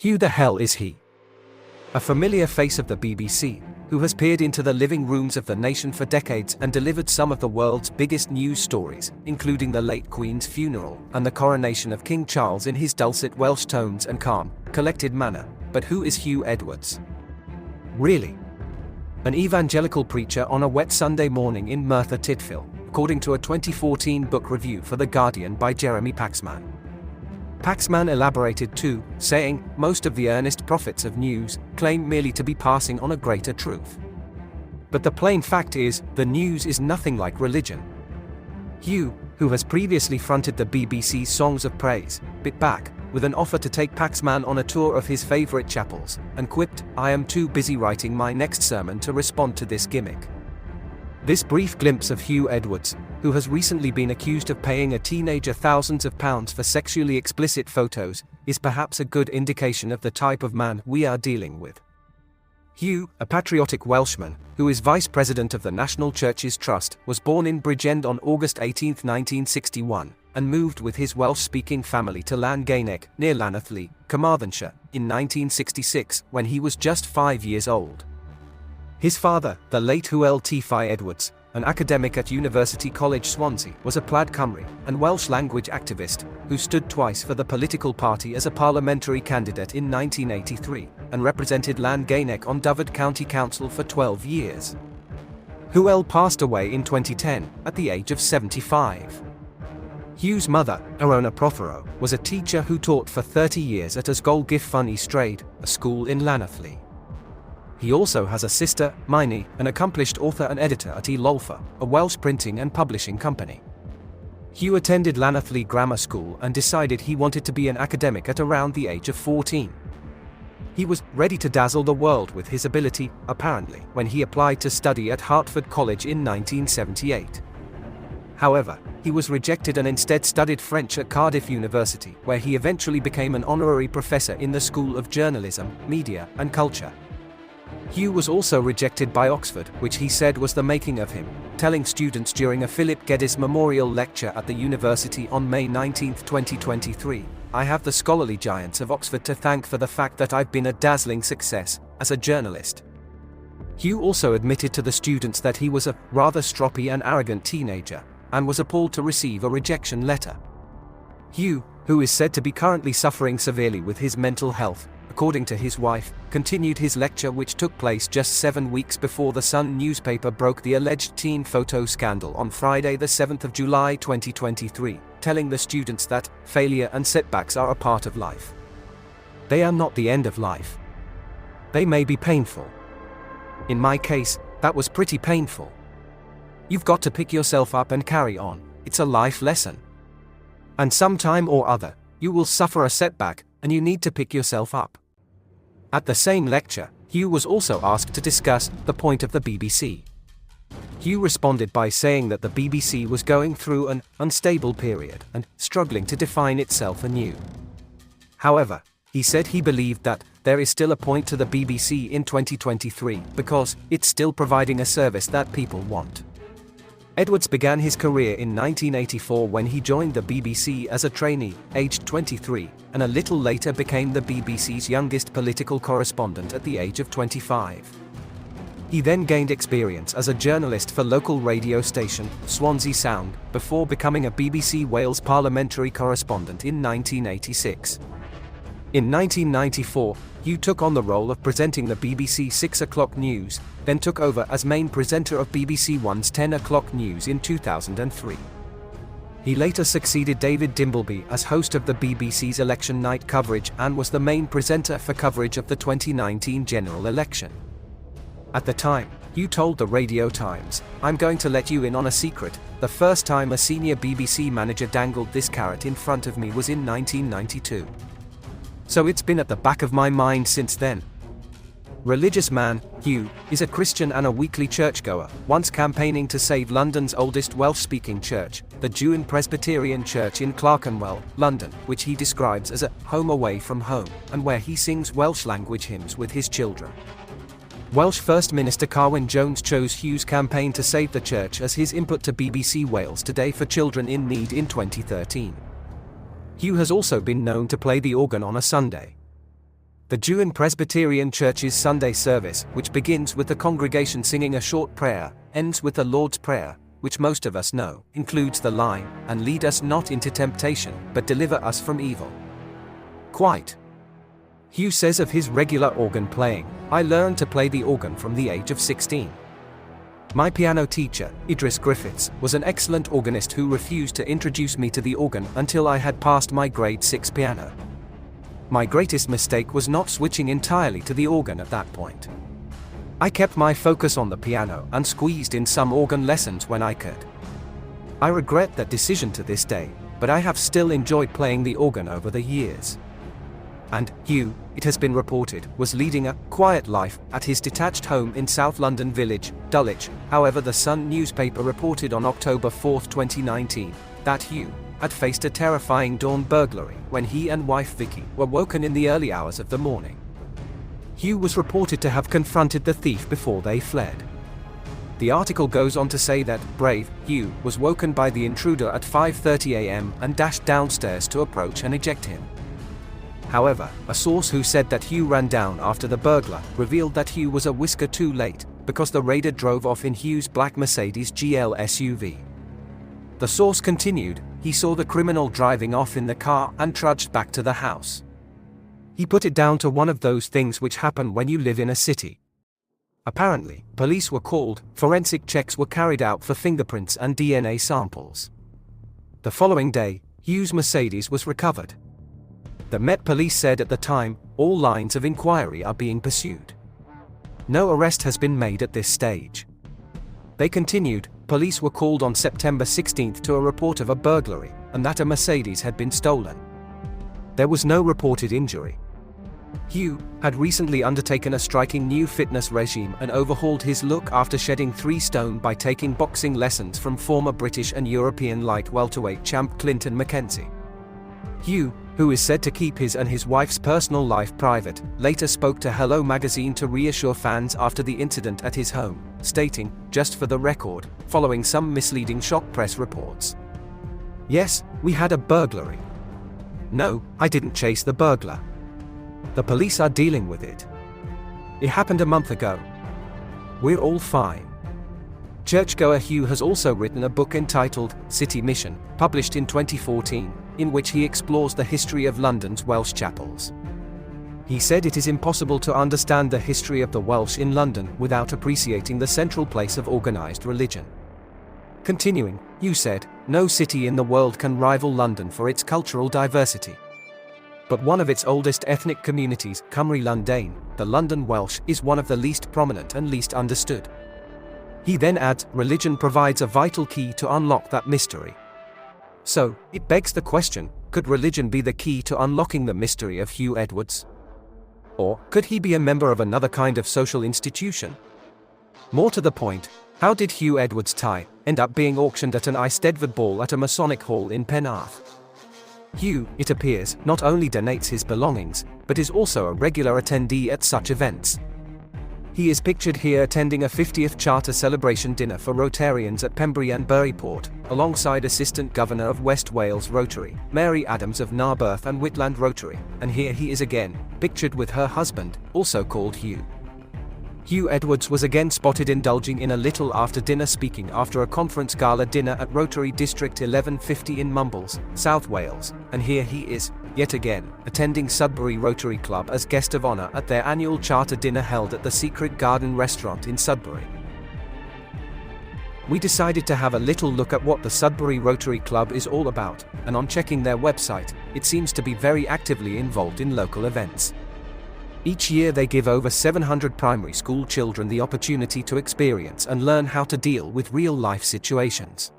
Who the hell is he? A familiar face of the BBC, who has peered into the living rooms of the nation for decades and delivered some of the world's biggest news stories, including the late Queen's funeral and the coronation of King Charles in his dulcet Welsh tones and calm, collected manner. But who is Huw Edwards? Really? An evangelical preacher on a wet Sunday morning in Merthyr Tydfil, according to a 2014 book review for The Guardian by Jeremy Paxman. Paxman elaborated too, saying, most of the earnest prophets of news claim merely to be passing on a greater truth. But the plain fact is, the news is nothing like religion. Huw, who has previously fronted the BBC's Songs of Praise, bit back, with an offer to take Paxman on a tour of his favourite chapels, and quipped, "I am too busy writing my next sermon to respond to this gimmick." This brief glimpse of Huw Edwards, who has recently been accused of paying a teenager thousands of pounds for sexually explicit photos, is perhaps a good indication of the type of man we are dealing with. Huw, a patriotic Welshman, who is Vice President of the National Churches Trust, was born in Bridgend on August 18, 1961, and moved with his Welsh-speaking family to Llangeinec, near Llanelli, Carmarthenshire, in 1966, when he was just 5 years old. His father, the late Huw Edwards, an academic at University College Swansea, was a Plaid Cymru and Welsh language activist, who stood twice for the political party as a parliamentary candidate in 1983, and represented Llangeinec on Dyfed County Council for 12 years. Huw passed away in 2010, at the age of 75. Huw's mother, Arona Prothero, was a teacher who taught for 30 years at Ysgol Gyffwn Ystrad, a school in Llanelli. He also has a sister, Minnie, an accomplished author and editor at Lolfa, a Welsh printing and publishing company. Huw attended Llanelli Grammar School and decided he wanted to be an academic at around the age of 14. He was ready to dazzle the world with his ability, apparently, when he applied to study at Hertford College in 1978. However, he was rejected and instead studied French at Cardiff University, where he eventually became an honorary professor in the School of Journalism, Media, and Culture. Huw was also rejected by Oxford, which he said was the making of him, telling students during a Philip Geddes Memorial Lecture at the university on May 19, 2023, "I have the scholarly giants of Oxford to thank for the fact that I've been a dazzling success as a journalist." Huw also admitted to the students that he was a rather stroppy and arrogant teenager, and was appalled to receive a rejection letter. Huw, who is said to be currently suffering severely with his mental health, according to his wife, continued his lecture, which took place just 7 weeks before the Sun newspaper broke the alleged teen photo scandal on Friday the 7th of July 2023, telling the students that failure and setbacks are a part of life. They are not the end of life. They may be painful. In my case, that was pretty painful. You've got to pick yourself up and carry on. It's a life lesson. And sometime or other, you will suffer a setback, and you need to pick yourself up. At the same lecture, Huw was also asked to discuss the point of the BBC. Huw responded by saying that the BBC was going through an unstable period and struggling to define itself anew. However, he said he believed that there is still a point to the BBC in 2023 because it's still providing a service that people want. Edwards began his career in 1984 when he joined the BBC as a trainee, aged 23, and a little later became the BBC's youngest political correspondent at the age of 25. He then gained experience as a journalist for local radio station, Swansea Sound, before becoming a BBC Wales parliamentary correspondent in 1986. In 1994, Huw took on the role of presenting the BBC 6 o'clock news, then took over as main presenter of BBC One's 10 o'clock news in 2003. He later succeeded David Dimbleby as host of the BBC's election night coverage and was the main presenter for coverage of the 2019 general election. At the time, Huw told the Radio Times, "I'm going to let you in on a secret. The first time a senior BBC manager dangled this carrot in front of me was in 1992. So it's been at the back of my mind since then." Religious man, Huw is a Christian and a weekly churchgoer, once campaigning to save London's oldest Welsh-speaking church, the Jew Presbyterian Church in Clerkenwell, London, which he describes as a home away from home, and where he sings Welsh language hymns with his children. Welsh First Minister Carwyn Jones chose Huw's campaign to save the church as his input to BBC Wales Today for Children in Need in 2013. Huw has also been known to play the organ on a Sunday. The Jew Presbyterian Church's Sunday service, which begins with the congregation singing a short prayer, ends with the Lord's Prayer, which most of us know, includes the line, "And lead us not into temptation, but deliver us from evil." Quite. Huw says of his regular organ playing, "I learned to play the organ from the age of 16. My piano teacher, Idris Griffiths, was an excellent organist who refused to introduce me to the organ until I had passed my grade 6 piano. My greatest mistake was not switching entirely to the organ at that point. I kept my focus on the piano and squeezed in some organ lessons when I could. I regret that decision to this day, but I have still enjoyed playing the organ over the years." And Huw, it has been reported, was leading a quiet life at his detached home in South London village, Dulwich. However, the Sun newspaper reported on October 4, 2019, that Huw had faced a terrifying dawn burglary when he and wife Vicky were woken in the early hours of the morning. Huw was reported to have confronted the thief before they fled. The article goes on to say that brave Huw was woken by the intruder at 5:30 a.m. and dashed downstairs to approach and eject him. However, a source who said that Huw ran down after the burglar revealed that Huw was a whisker too late, because the raider drove off in Huw's black Mercedes GL SUV. The source continued, "He saw the criminal driving off in the car and trudged back to the house. He put it down to one of those things which happen when you live in a city." Apparently, police were called, forensic checks were carried out for fingerprints and DNA samples. The following day, Huw's Mercedes was recovered. The Met Police said at the time, "All lines of inquiry are being pursued. No arrest has been made at this stage." They continued, police were called on September 16 to a report of a burglary, and that a Mercedes had been stolen. There was no reported injury. Huw had recently undertaken a striking new fitness regime and overhauled his look after shedding 3 stone by taking boxing lessons from former British and European light welterweight champ Clinton Mackenzie. Huw, who is said to keep his and his wife's personal life private, later spoke to Hello magazine to reassure fans after the incident at his home, stating, "Just for the record, following some misleading shock press reports. Yes, we had a burglary. No, I didn't chase the burglar. The police are dealing with it. It happened a month ago. We're all fine." Churchgoer Huw has also written a book entitled City Mission, published in 2014, in which he explores the history of London's Welsh chapels. He said it is impossible to understand the history of the Welsh in London without appreciating the central place of organized religion. Continuing, Huw said, "No city in the world can rival London for its cultural diversity. But one of its oldest ethnic communities, Cymru Lundain, the London Welsh, is one of the least prominent and least understood." He then adds, "Religion provides a vital key to unlock that mystery." So, it begs the question, could religion be the key to unlocking the mystery of Huw Edwards? Or, could he be a member of another kind of social institution? More to the point, how did Huw Edwards' tie end up being auctioned at an Eisteddfod ball at a Masonic hall in Penarth? Huw, it appears, not only donates his belongings, but is also a regular attendee at such events. He is pictured here attending a 50th Charter celebration dinner for Rotarians at Pembrey and Buryport, alongside Assistant Governor of West Wales Rotary, Mary Adams of Narberth and Whitland Rotary, and here he is again, pictured with her husband, also called Huw. Huw Edwards was again spotted indulging in a little after-dinner speaking after a conference gala dinner at Rotary District 1150 in Mumbles, South Wales, and here he is, yet again, attending Sudbury Rotary Club as guest of honour at their annual charter dinner held at the Secret Garden restaurant in Sudbury. We decided to have a little look at what the Sudbury Rotary Club is all about, and on checking their website, it seems to be very actively involved in local events. Each year they give over 700 primary school children the opportunity to experience and learn how to deal with real-life situations.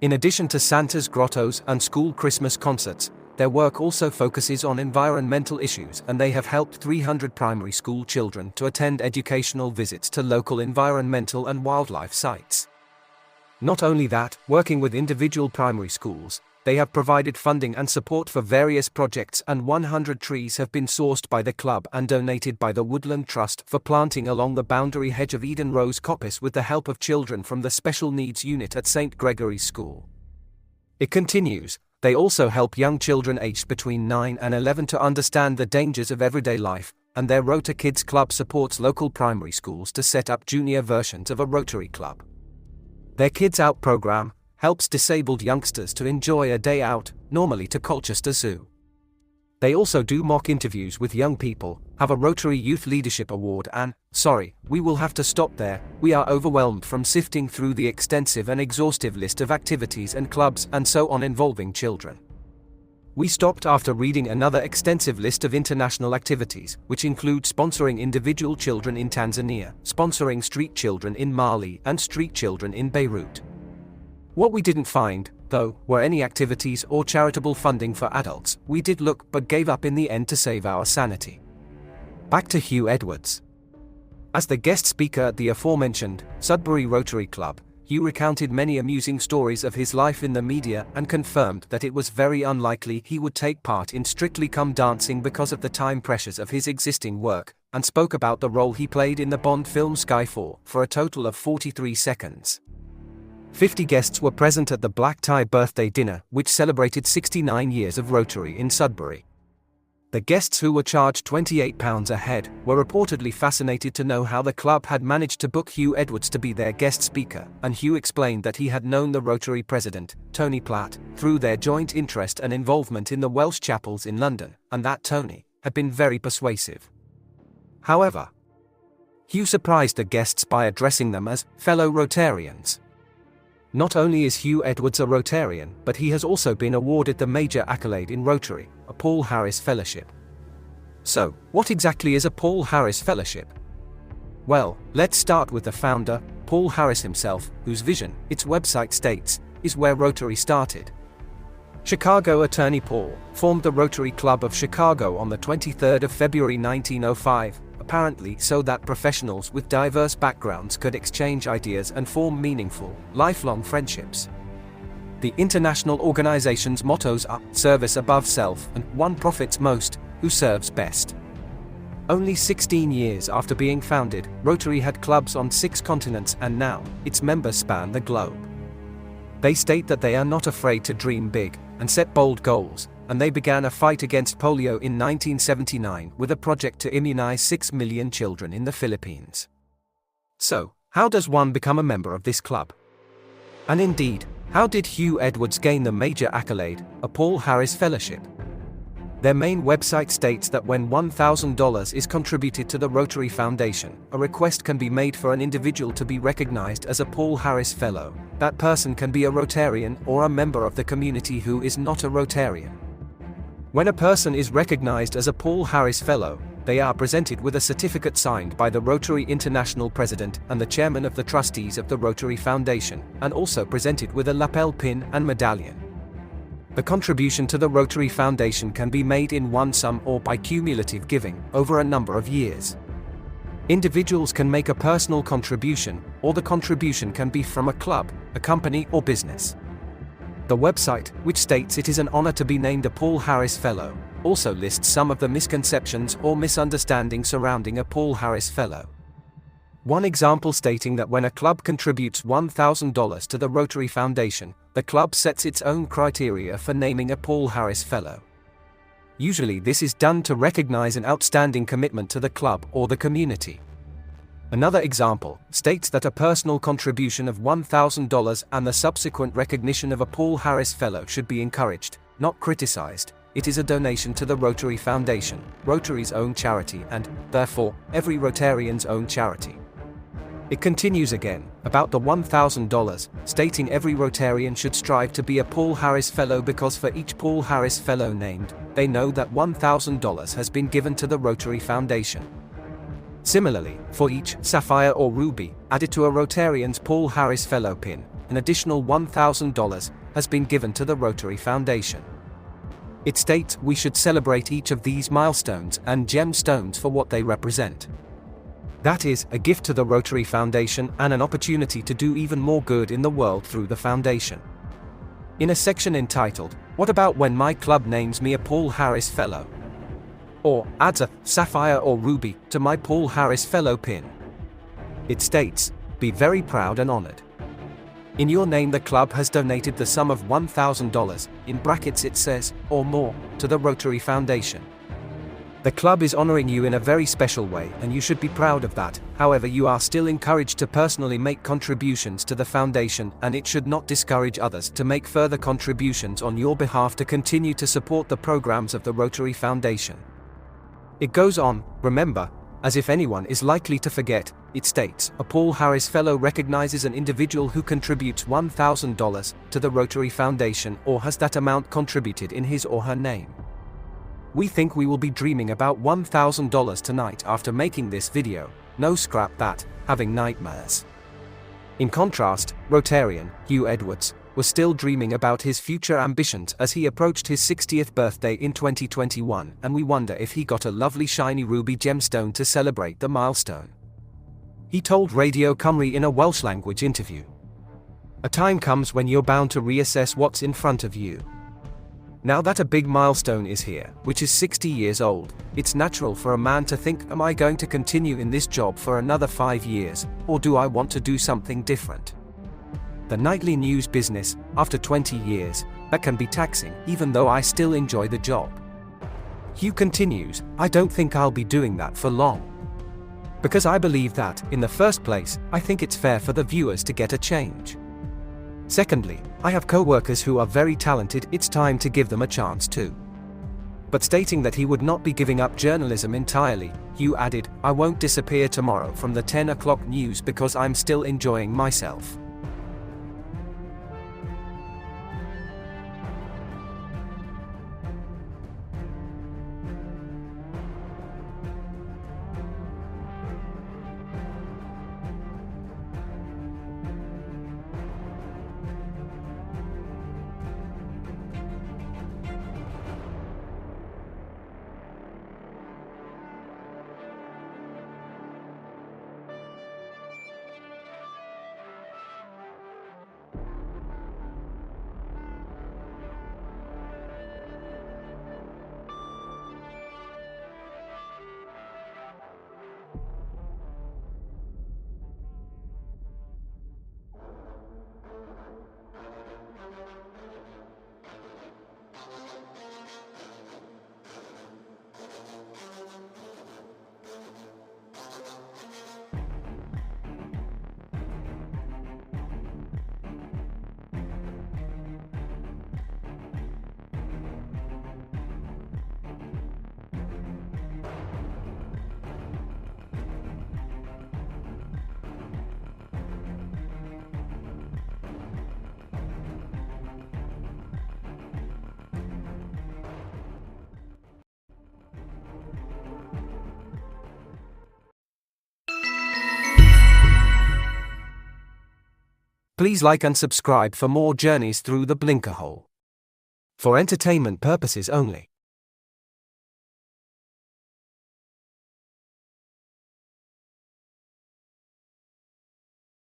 In addition to Santa's grottos and school Christmas concerts, their work also focuses on environmental issues, and they have helped 300 primary school children to attend educational visits to local environmental and wildlife sites. Not only that, working with individual primary schools, they have provided funding and support for various projects, and 100 trees have been sourced by the club and donated by the Woodland Trust for planting along the boundary hedge of Eden Rose Coppice with the help of children from the Special Needs Unit at St. Gregory's School. It continues, They also help young children aged between 9 and 11 to understand the dangers of everyday life, and their Rota Kids Club supports local primary schools to set up junior versions of a Rotary Club. Their Kids Out program helps disabled youngsters to enjoy a day out, normally to Colchester Zoo. They also do mock interviews with young people, have a Rotary Youth Leadership Award and, sorry, we will have to stop there, we are overwhelmed from sifting through the extensive and exhaustive list of activities and clubs and so on involving children. We stopped after reading another extensive list of international activities, which include sponsoring individual children in Tanzania, sponsoring street children in Mali and street children in Beirut. What we didn't find, though, were any activities or charitable funding for adults. We did look but gave up in the end to save our sanity. Back to Huw Edwards. As the guest speaker at the aforementioned Sudbury Rotary Club, Huw recounted many amusing stories of his life in the media and confirmed that it was very unlikely he would take part in Strictly Come Dancing because of the time pressures of his existing work, and spoke about the role he played in the Bond film Skyfall for a total of 43 seconds. 50 guests were present at the black tie birthday dinner, which celebrated 69 years of Rotary in Sudbury. The guests, who were charged £28 a head, were reportedly fascinated to know how the club had managed to book Huw Edwards to be their guest speaker, and Huw explained that he had known the Rotary president, Tony Platt, through their joint interest and involvement in the Welsh chapels in London, and that Tony had been very persuasive. However, Huw surprised the guests by addressing them as fellow Rotarians. Not only is Huw Edwards a Rotarian, but he has also been awarded the major accolade in Rotary, a Paul Harris Fellowship. So, what exactly is a Paul Harris Fellowship? Well, let's start with the founder, Paul Harris himself, whose vision, its website states, is where Rotary started. Chicago attorney Paul formed the Rotary Club of Chicago on the 23rd of February 1905, apparently so that professionals with diverse backgrounds could exchange ideas and form meaningful, lifelong friendships. The international organization's mottos are service above self and one profits most, who serves best. Only 16 years after being founded, Rotary had clubs on 6 continents and now, its members span the globe. They state that they are not afraid to dream big and set bold goals, and they began a fight against polio in 1979 with a project to immunize 6 million children in the Philippines. So, how does one become a member of this club? And indeed, how did Huw Edwards gain the major accolade, a Paul Harris Fellowship? Their main website states that when $1,000 is contributed to the Rotary Foundation, a request can be made for an individual to be recognized as a Paul Harris Fellow. That person can be a Rotarian or a member of the community who is not a Rotarian. When a person is recognized as a Paul Harris Fellow, they are presented with a certificate signed by the Rotary International President and the Chairman of the Trustees of the Rotary Foundation, and also presented with a lapel pin and medallion. The contribution to the Rotary Foundation can be made in one sum or by cumulative giving over a number of years. Individuals can make a personal contribution, or the contribution can be from a club, a company, or business. The website, which states it is an honor to be named a Paul Harris Fellow, also lists some of the misconceptions or misunderstandings surrounding a Paul Harris Fellow. One example stating that when a club contributes $1,000 to the Rotary Foundation, the club sets its own criteria for naming a Paul Harris Fellow. Usually this is done to recognize an outstanding commitment to the club or the community. Another example states that a personal contribution of $1,000 and the subsequent recognition of a Paul Harris Fellow should be encouraged, not criticized. It is a donation to the Rotary Foundation, Rotary's own charity and, therefore, every Rotarian's own charity. It continues again, about the $1,000, stating every Rotarian should strive to be a Paul Harris Fellow because for each Paul Harris Fellow named, they know that $1,000 has been given to the Rotary Foundation. Similarly, for each sapphire or ruby added to a Rotarian's Paul Harris Fellow pin, an additional $1,000 has been given to the Rotary Foundation. It states we should celebrate each of these milestones and gemstones for what they represent. That is, a gift to the Rotary Foundation and an opportunity to do even more good in the world through the foundation. In a section entitled, "What about when my club names me a Paul Harris Fellow?" or adds a sapphire or ruby to my Paul Harris Fellow pin, it states, "Be very proud and honored." In your name, the club has donated the sum of $1,000, in brackets it says, or more, to the Rotary Foundation. The club is honoring you in a very special way, and you should be proud of that. However, you are still encouraged to personally make contributions to the foundation, and it should not discourage others to make further contributions on your behalf to continue to support the programs of the Rotary Foundation. It goes on, remember, as if anyone is likely to forget, it states, a Paul Harris Fellow recognizes an individual who contributes $1,000 to the Rotary Foundation or has that amount contributed in his or her name. We think we will be dreaming about $1,000 tonight after making this video. No, scrap that, having nightmares. In contrast, Rotarian Huw Edwards was still dreaming about his future ambitions as he approached his 60th birthday in 2021, and we wonder if he got a lovely shiny ruby gemstone to celebrate the milestone. He told Radio Cymru in a Welsh language interview, "A time comes when you're bound to reassess what's in front of you. Now that a big milestone is here, which is 60 years old, it's natural for a man to think, am I going to continue in this job for another 5 years, or do I want to do something different? The nightly news business, after 20 years, that can be taxing, even though I still enjoy the job." Huw continues, "I don't think I'll be doing that for long. Because I believe that, in the first place, I think it's fair for the viewers to get a change. Secondly, I have co-workers who are very talented, it's time to give them a chance too." But stating that he would not be giving up journalism entirely, Huw added, "I won't disappear tomorrow from the 10 o'clock news because I'm still enjoying myself." Please like and subscribe for more journeys through the Blinkerhole. For entertainment purposes only.